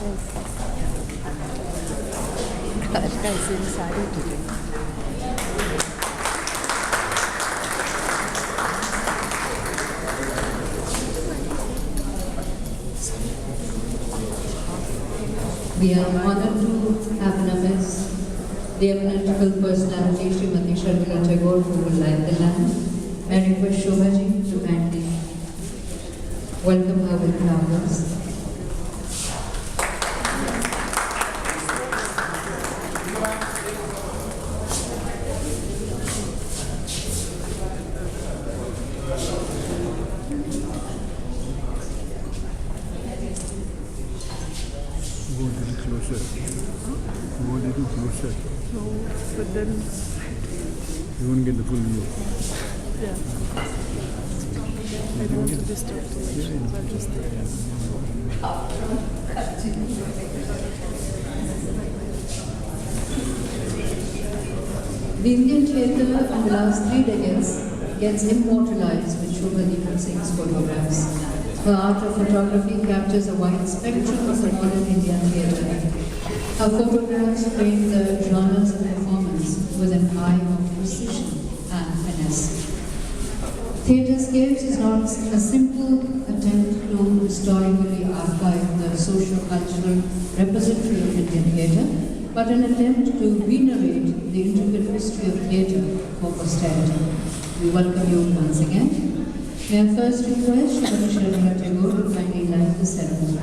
Alka is in sari today. We are honored to have in our midst the eminent film personality, Srimati Shobha Tagore, who will light the lamp. I request Shobha ji to kindly welcome her with flowers. Go a little closer. Go a little closer. No, but then, You won't get the full view. yeah. I don't want to disturb too much. I'll just The Indian theatre in the last 3 decades gets immortalized with Shobha Deepak Singh's photographs. Her art of photography captures a wide spectrum of the modern Indian theatre. Her photographs frame the genres of performance with an eye of precision and finesse. Theatrescapes is not a simple attempt to historically archive the socio-cultural repository of Indian theatre, but an attempt to venerate the intricate history of theatre for posterity. We welcome you once again. May I first request Shrimati Shobha Tagore to kindly light the ceremony.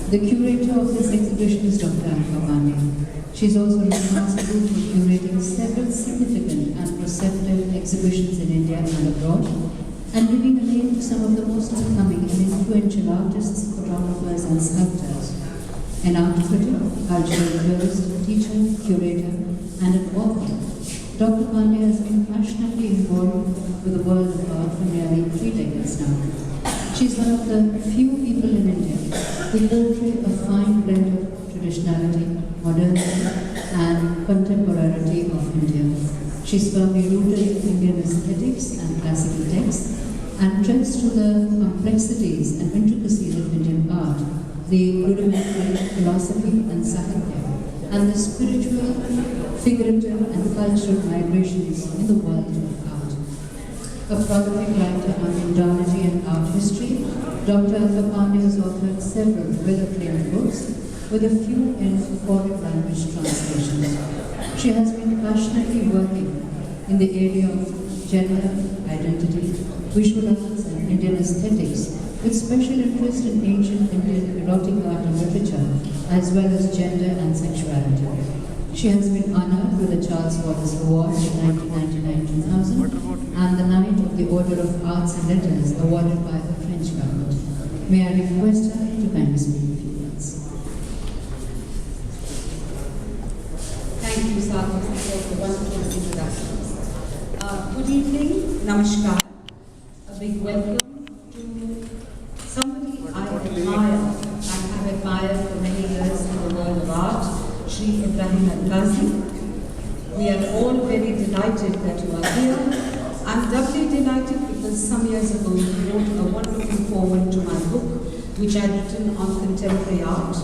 The curator of this exhibition is Dr. Alka Pande. She is also responsible for curating several significant and perceptive exhibitions in India and abroad, and giving a name to some of the most upcoming and influential artists, photographers, and sculptors. An art critic, cultural theorist, teacher, curator, and an author, Dr. Pande has been passionately involved with the world of art for nearly 3 decades now. She is one of the few people in India who portray a fine blend of traditionality, modernity, and contemporarity of India. She is firmly rooted in Indian aesthetics and classical texts, and treads to the complexities and intricacies of Indian art, the rudimentary philosophy and sahitya, and the spiritual, figurative, and cultural vibrations in the world of art. A prolific writer on Indology and art history, Dr. Alka Pande has authored several well-acclaimed books, with a few in foreign language translations. She has been passionately working in the area of gender, identity, visual arts, and Indian aesthetics, with special interest in ancient Indian erotic art and literature, as well as gender and sexuality. She has been honored with the Charles Wallace Award in 1999-2000 and the Knight of the Order of Arts and Letters awarded by the French government. May I request her to kindly speak a few words. Thank you, Sadhu, for the wonderful introductions. Good evening, namaskar. A big welcome to somebody I admire. I have admired for many years in the world of art, Shri Ibrahim Al-Qazi. We are all very delighted that you are here. I'm doubly delighted because some years ago you wrote a wonderful foreword to my book, which I'd written on contemporary art.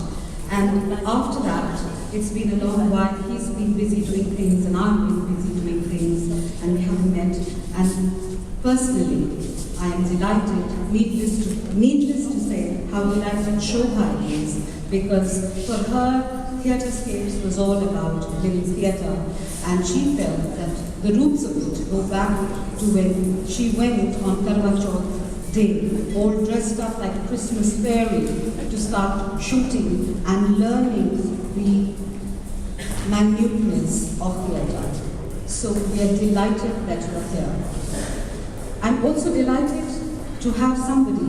And after that, it's been a long while. He's been busy doing things and I've been busy doing things, and we haven't met. And personally, I am delighted, needless to say, how delighted Shobha is, because for her, Theatrescapes was all about little theatre, and she felt that the roots of it go back to when she went on Karwa Chauth day, all dressed up like a Christmas fairy, to start shooting and learning the minuteness of theatre. So we are delighted that you are here. I'm also delighted to have somebody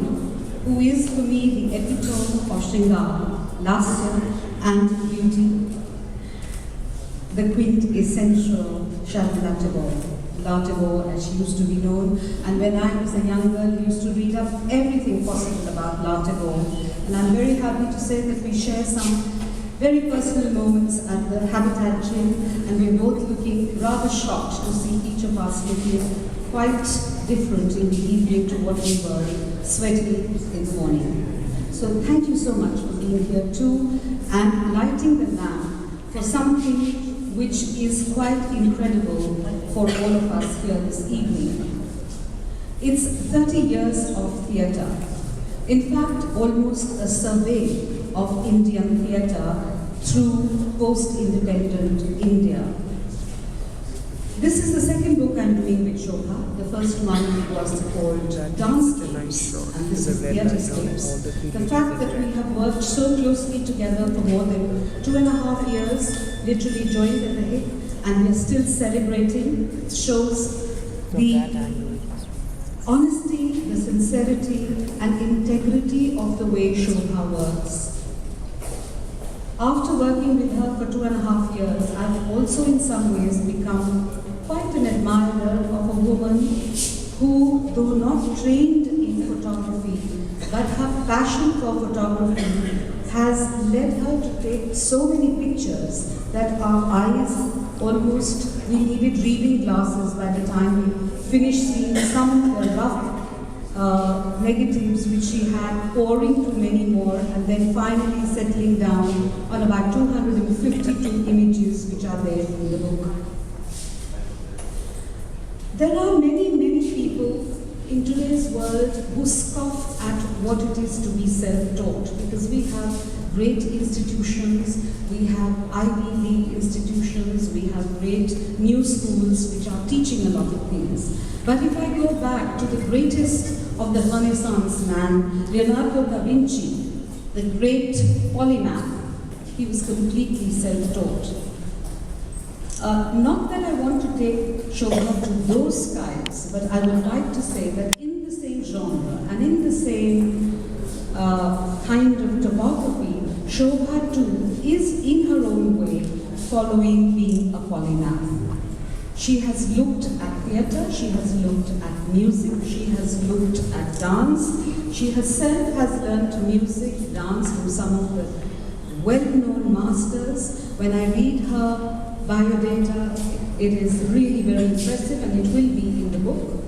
who is for me the epitome of Shringar, Lasya and beauty, the quintessential Sharmila Tagore, as she used to be known. And when I was a young girl, used to read up everything possible about La Tagore. And I'm very happy to say that we share some very personal moments at the Habitat Gym, and we're both looking rather shocked to see each of us looking quite different in the evening to what we were sweaty in the morning. So thank you so much for being here too, and lighting the lamp for something which is quite incredible for all of us here this evening. It's 30 years of theatre. In fact, almost a survey of Indian theatre through post-independent India. This is the second book I'm doing with Shobha. The first one was called Theatrescapes, and this is Theatrescapes. The fact that we have worked so closely together for more than 2.5 years, literally joined at the hip, and we're still celebrating, shows the honesty, the sincerity, and integrity of the way Shobha works. After working with her for 2.5 years, I've also in some ways become quite an admirer of a woman who, though not trained in photography, but her passion for photography has led her to take so many pictures that our eyes almost, we needed reading glasses by the time we finished seeing some of the rough negatives which she had, pouring to many more, and then finally settling down on about 252 images which are there in the book. There are many people in today's world who scoff at what it is to be self-taught, because we have great institutions, we have Ivy League institutions, we have great new schools which are teaching a lot of things. But if I go back to the greatest of the Renaissance man, Leonardo da Vinci, the great polymath, he was completely self-taught. Not that I want to take Shobha to those skies, but I would like to say that in the same genre and in the same kind of topography, Shobha too is in her own way following being a polymath. She has looked at theatre, she has looked at music, she has looked at dance. She herself has learnt music, dance from some of the well-known masters. When I read her biodata, it is really very impressive, and it will be in the book.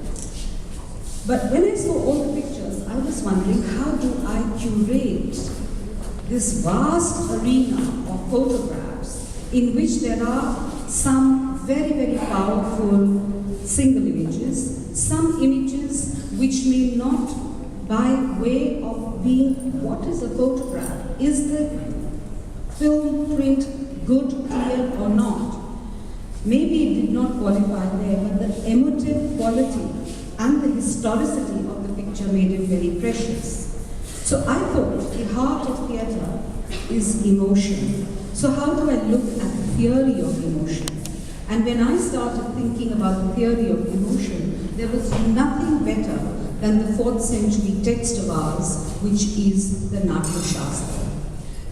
But when I saw all the pictures, I was wondering, how do I curate this vast arena of photographs in which there are some very powerful single images, some images which may not, by way of being what is a photograph, is the film print good, clear or not? Maybe it did not qualify there, but the emotive quality and the historicity of the picture made it very precious. So I thought the heart of theatre is emotion. So how do I look at the theory of emotion? And when I started thinking about the theory of emotion, there was nothing better than the 4th century text of ours, which is the Natya Shastra.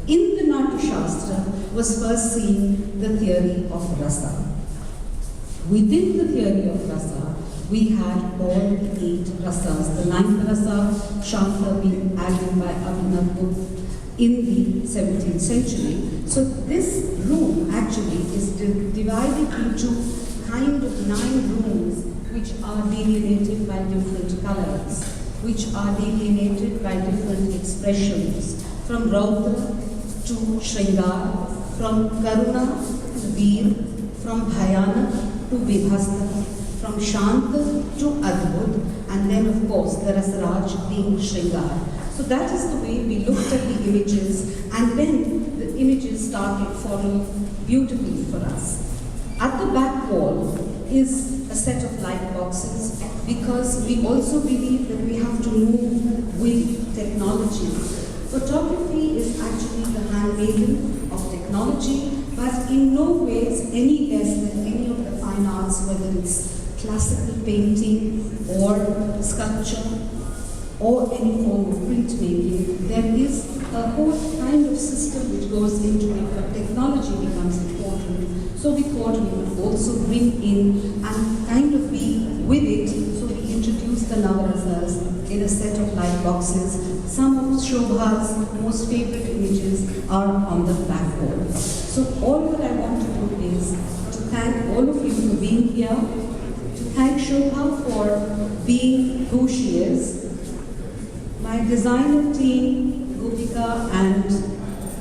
In the Natya Shastra was first seen the theory of rasa. Within the theory of rasa, we had all the 8 rasas, the 9th rasa, Shanta, being added by Abhinav Gupta in the 17th century. So this room actually is divided into kind of 9 rooms which are delineated by different colors, which are delineated by different expressions, from Rautra to Shringar, from Karuna to Veer, from Bhayanak to Vibhasta, from Shanta to Adbhut, and then of course the Rasaraj being Shringar. So that is the way we looked at the images, and then images started falling beautifully for us. At the back wall is a set of light boxes because we also believe that we have to move with technology. Photography is actually the handmaiden of technology, but in no ways any less than any of the fine arts, whether it's classical painting or sculpture or any form of printmaking. There is a whole kind of system which goes into it, but technology becomes important. So we thought we would also bring in and kind of be with it. So we introduced the Navarasas in a set of light boxes. Some of Shobha's most favorite images are on the back wall. So all what I want to do is to thank all of you for being here, to thank Shobha for being who she is, my designer team, Gopika and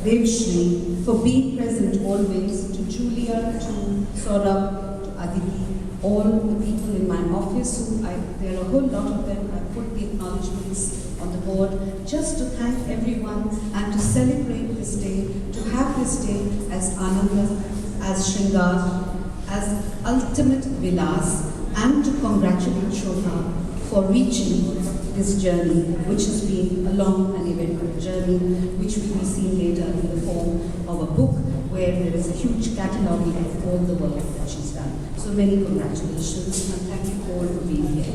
Devshri, for being present always, to Julia, to Saurabh, to Aditi, all the people in my office, there are a whole lot of them. I put the acknowledgements on the board just to thank everyone and to celebrate this day, to have this day as Ananda, as Shringar, as ultimate Vilas, and to congratulate Shobha for reaching this journey, which has been a long and eventful journey, which will be seen later in the form of a book where there is a huge cataloguing of all the work that she's done. So many congratulations and thank you all for being here.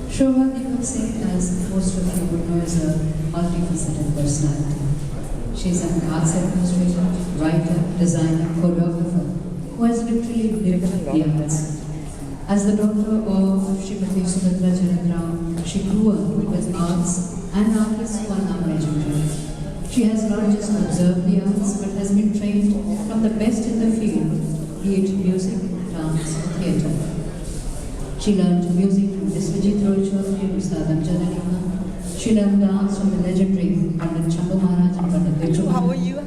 Shobha Deepak Singh, as most of you would know, is a multifaceted personality. She's an arts administrator, writer, designer, choreographer, who has literally lived the arts. As the daughter of Srimati Subhadra Charan, she grew up with arts and artists who are now legendary. She has not just observed the arts, but has been trained from the best in the field, be it music, dance, or theatre. She learned music from Viswajit Roy Chaudhary and Sadam Janalina. She learned dance from the legendary Pande Maharaj and Pande. How are you?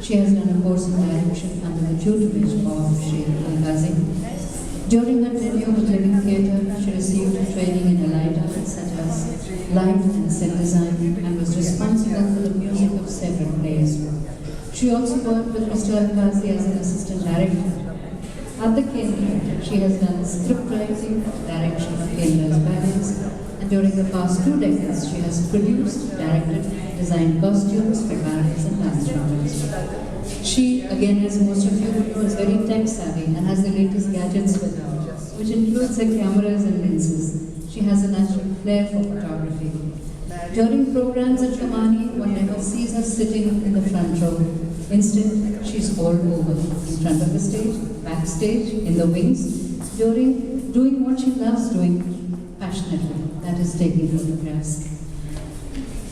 She has done a course in direction under the tutelage of Shri Alka. During her tenure with Living Theatre, she received training in allied arts such as light and set design and was responsible for the music of several plays. She also worked with Mr. Alkazi as an assistant director. At the Kendra, she has done script writing, direction of Kendra's ballets, and during the past 2 decades, she has produced, directed, designed costumes for ballets and dance dramas. She, again, as most of you would know, is very tech savvy and has the latest gadgets with her, which includes her cameras and lenses. She has a natural flair for photography. During programs at Kamani, one never sees her sitting in the front row. Instead, she's all over, in front of the stage, backstage, in the wings, doing what she loves doing passionately, that is taking photographs.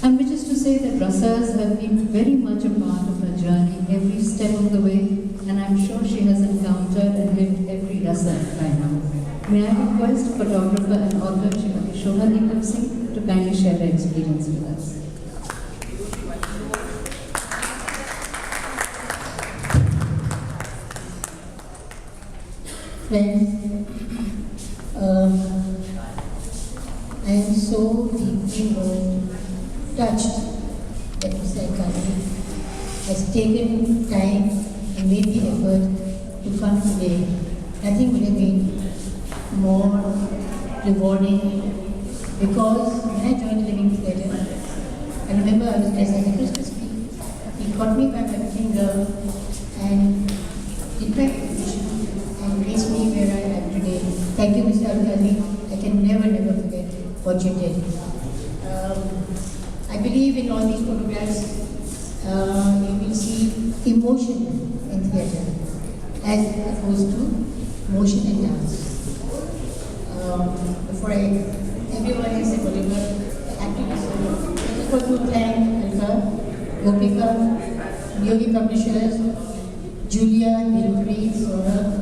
And which is to say that Rasas have been very much a part of her journey every step of the way, and I'm sure she has encountered and lived every Rasa by now. May I request photographer and author Shobha Deepak Singh to kindly share her experience with us. Friends, I am so deeply moved, touched that Mr. Alkazi has taken time and made the effort to come today. Nothing would have been more rewarding because when I joined Living Theatre, I remember I was dressed as a Christmas tree. He caught me by my finger and did my position and placed me where I am today. Thank you, Mr. Alkazi. I can never forget what you did. I believe in all these photographs, you will see emotion in theatre as opposed to motion in dance. Before everyone is a Bollywood activist, I just want to thank Alka, Gopika, Yogi Publishers, Julia, Dilpreet, Saurabh,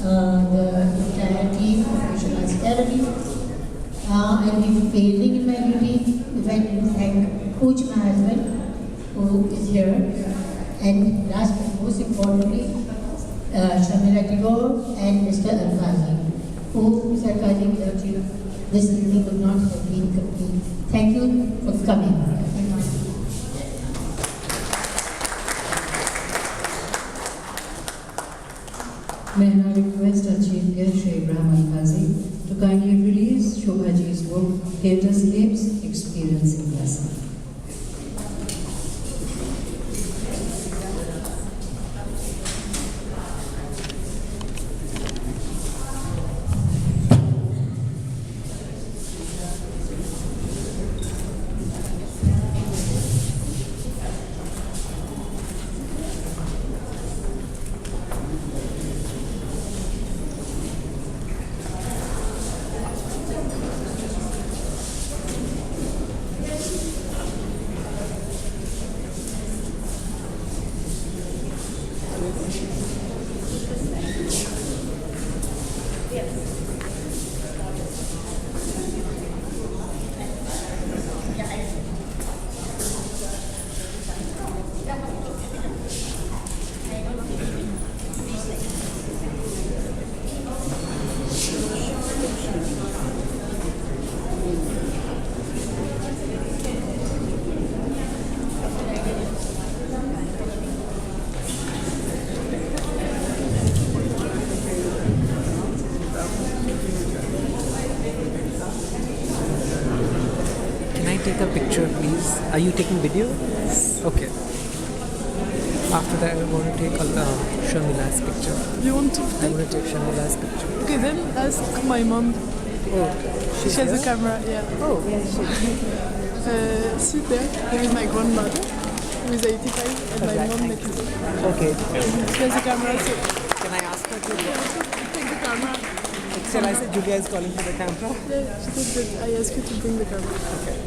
the entire team of Visual Arts Academy. I'll be failing in my duty if I didn't thank Coach, my husband, who is here, and last but most importantly, Shamila Tagore and Mr. Alkazi, who, Mr. Alkazi, without you, this evening would not have been complete. Thank you for coming. May I now request our Chief Guest, Shri Ibrahim Al-Qazi, to kindly release Shobhaji's book, Theatrescapes, Experiencing Blessing. Take a picture, please. Are you taking video? Yes. Okay. After that, I want to take Sharmila's picture. You want to I take? want to take Sharmila's picture. Okay, then ask my mom. Oh, She has a there? camera, yeah. Oh, yeah, Sit there. There is my grandmother, who is 85, and my mom next to her. Okay. She has a camera, so Can I ask her to? take the camera. Shall I say Julia is calling for the camera? Yeah, she said that I asked you to bring the camera. Okay.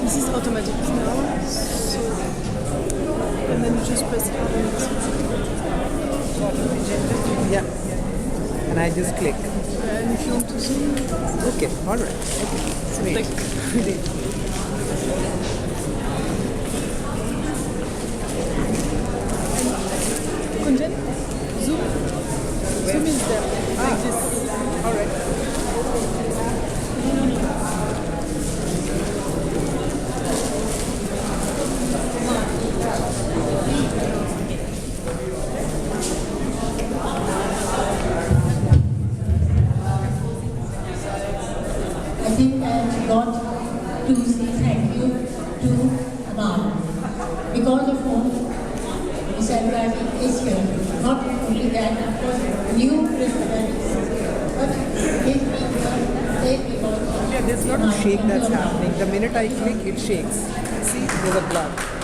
This is automatic now, so and then you just press it on this one. Yeah. And I just click. And if you want to zoom, Okay. All right. Okay. Sweet. Kunjan, zoom. Zoom is there, like this. All right. I think I got to say thank you to Amal, because of whom Miss Alka is here. Not only that, of course, new residents, but his people, they because of Yeah, there's a lot of Amal. shake Thank you, that's Amal. happening. The minute I click, it shakes. See, there's a blood.